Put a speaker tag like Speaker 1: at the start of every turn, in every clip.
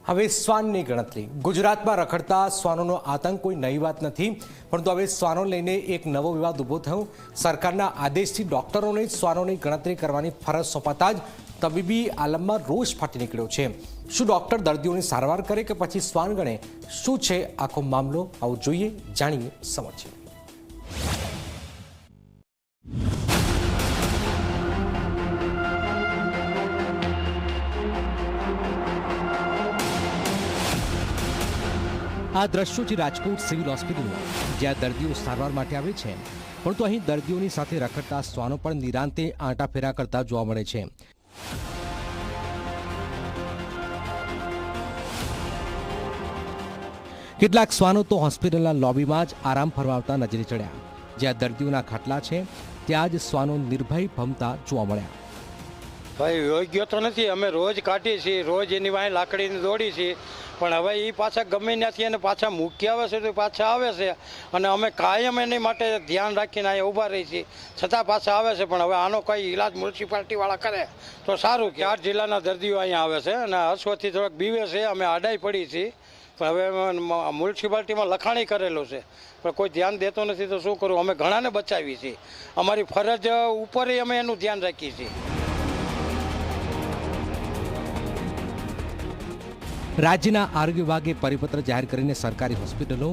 Speaker 1: હવે શ્વાનની ગણતરી ગુજરાતમાં રખડતા શ્વાનોનો આતંક કોઈ નવી વાત નથી, પરંતુ હવે શ્વાનો લઈને એક નવો વિવાદ ઊભો થયો। સરકારના આદેશથી ડોક્ટરોને શ્વાનોની ગણતરી કરવાની ફરજ સોંપાતા જ તબીબી આલમમાં રોષ ફાટી નીકળ્યો છે। શું ડોક્ટર દર્દીઓની સારવાર કરે કે પછી શ્વાન ગણે? શું છે આખો મામલો? આવો જોઈએ, જાણીએ, સમજીએ। આ દ્રશ્યો છે રાજકોટ સિવિલ હોસ્પિટલમાં, જ્યાં દર્દીઓ સારવાર માટે આવે છે, પરંતુ અહીં દર્દીઓની સાથે રખડતા શ્વાનો પણ નિરાંતે આંટાફેરા કરતા જોવા મળે છે। કેટલાક શ્વાનો તો હોસ્પિટલના લોબીમાં જ આરામ ફરમાવતા નજરે ચડ્યા। જ્યાં દર્દીઓના ખાટલા છે ત્યાં જ શ્વાનો નિર્ભય ભમતા જોવા મળ્યા।
Speaker 2: ભાઈ યોગ્ય તો નથી, અમે રોજ કાઢીએ છીએ, રોજ એની વાંહે લાકડીને દોડી છીએ, પણ હવે એ પાછા ગમે ત્યાંથી એને પાછા મૂકી આવે છે તો પાછા આવે છે, અને અમે કાયમ એની માટે ધ્યાન રાખીને અહીંયા ઊભા રહી છીએ, છતાં પાછા આવે છે। પણ હવે આનો કંઈ ઈલાજ મ્યુનિસિપાલિટીવાળા કરે તો સારું કે 8 જિલ્લાના દર્દીઓ અહીંયા આવે છે અને હસવાથી થોડાક બીવે છે, અમે આડાઈ પડી છીએ, પણ હવે મ્યુનિસિપાલિટીમાં લખાણી કરેલું છે, પણ કોઈ ધ્યાન દેતો નથી તો શું કરું? અમે ઘણાને બચાવી છીએ, અમારી ફરજ ઉપર અમે એનું ધ્યાન રાખીએ છીએ।
Speaker 1: રાજ્યના આરોગ્ય વિભાગે પરિપત્ર જાહેર કરીને સરકારી હોસ્પિટલો,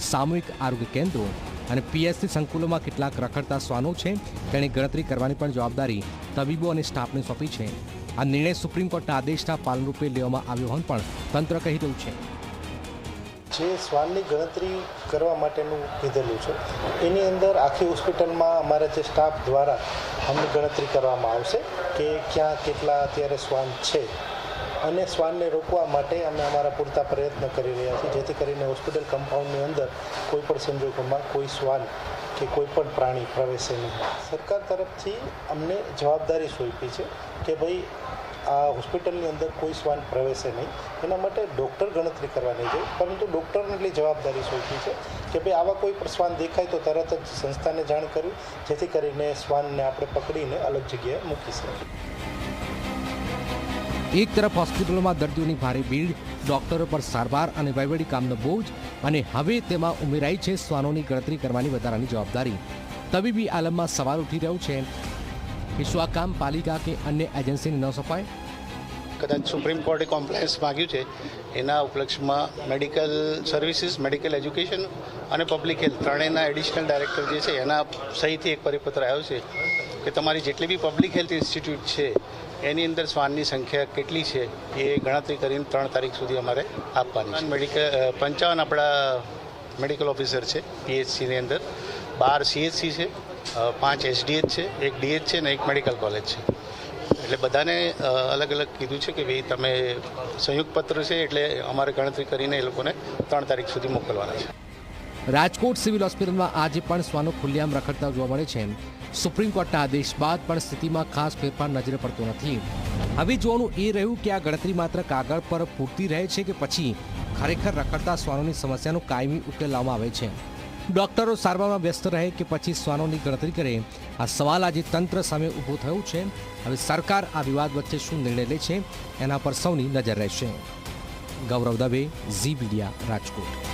Speaker 1: સામૂહિક આરોગ્ય કેન્દ્રો અને પીએચસી સંકુલોમાં કેટલાક રખડતા શ્વાનો છે તેની ગણતરી કરવાની પણ જવાબદારી તબીબો અને સ્ટાફને સોંપી છે। આ નિર્ણય સુપ્રીમ કોર્ટના આદેશના પાલનરૂપે લેવામાં આવ્યો હોવાનું પણ તંત્ર કહી રહ્યું છે।
Speaker 3: જે શ્વાનની ગણતરી કરવા માટેનું કીધેલું છે એની અંદર આખી હોસ્પિટલમાં અમારા જે સ્ટાફ દ્વારા અમને ગણતરી કરવામાં આવશે કે ક્યાં કેટલા અત્યારે શ્વાન છે, અને શ્વાનને રોકવા માટે અમે અમારા પૂરતા પ્રયત્ન કરી રહ્યા છીએ, જેથી કરીને હોસ્પિટલ કમ્પાઉન્ડની અંદર કોઈ પણ સંજોગોમાં કોઈ શ્વાન કે કોઈ પણ પ્રાણી પ્રવેશે નહીં। સરકાર તરફથી અમને જવાબદારી સોંપી છે કે ભાઈ આ હોસ્પિટલની અંદર કોઈ શ્વાન પ્રવેશે નહીં, એના માટે ડૉક્ટર ગણતરી કરવા નહીં જાય, પરંતુ ડૉક્ટરને એટલી જવાબદારી સોંપી છે કે ભાઈ આવા કોઈ પણ શ્વાન દેખાય તો તરત જ સંસ્થાને જાણ કરવી, જેથી કરીને શ્વાનને આપણે પકડીને અલગ જગ્યાએ મૂકી શકીએ।
Speaker 1: એક તરફ હોસ્પિટલોમાં દર્દીઓની ભારે ભીડ, ડોક્ટરો પર સારવાર અને વહીવટી કામનો બોજ, અને હવે તેમાં ઉમેરાઈ છે શ્વાનોની ગણતરી કરવાની વધારાની જવાબદારી। તબીબી આલમમાં સવાલ ઉઠી રહ્યો છે કે શું આ કામ પાલિકા કે અન્ય એજન્સીને ન સોંપાય?
Speaker 4: કદાચ સુપ્રીમ કોર્ટે કોમ્પ્લાયન્સ માગ્યું છે, એના ઉપલક્ષમાં મેડિકલ સર્વિસીસ, મેડિકલ એજ્યુકેશન અને પબ્લિક હેલ્થ ત્રણેયના એડિશનલ ડાયરેક્ટર જે છે એના સહીથી એક પરિપત્ર આવ્યો છે કે તમારી જેટલી બી પબ્લિક હેલ્થ ઇન્સ્ટિટ્યૂટ છે એની અંદર શ્વાનની સંખ્યા કેટલી છે એ ગણતરી કરીને 3 તારીખ સુધી અમારે આપવાની છે। 55 આપણા મેડિકલ ઓફિસર છે પીએચસીની અંદર, 12 સીએચસી છે, 5 એસડીએચ છે, 1 ડીએચ છે અને 1 મેડિકલ કોલેજ છે। એટલે બધાને અલગ અલગ કીધું છે કે ભાઈ તમે સંયુક્ત પત્ર છે એટલે અમારે ગણતરી કરીને એ લોકોને 3 તારીખ સુધી મોકલવાના છે।
Speaker 1: રાજકોટ સિવિલ હોસ્પિટલમાં આજે પણ શ્વાનો ખુલ્લેઆમ રખડતા જોવા મળે છે। સુપ્રીમ કોર્ટના આદેશ બાદ પણ સ્થિતિમાં ખાસ ફેરફાર નજરે પડતો નથી। હવે જોવાનું એ રહ્યું કે આ ગણતરી માત્ર કાગળ પર પૂરતી રહે છે કે પછી ખરેખર રખડતા શ્વાનોની સમસ્યાનો કાયમી ઉકેલ લાવવામાં આવે છે। ડોક્ટરો સારવારમાં વ્યસ્ત રહે કે પછી શ્વાનોની ગણતરી કરે, આ સવાલ આજે તંત્ર સામે ઊભો થયો છે। હવે સરકાર આ વિવાદ વચ્ચે શું નિર્ણય લે છે એના પર સૌની નજર રહેશે। ગૌરવ દવે, ઝી મીડિયા, રાજકોટ।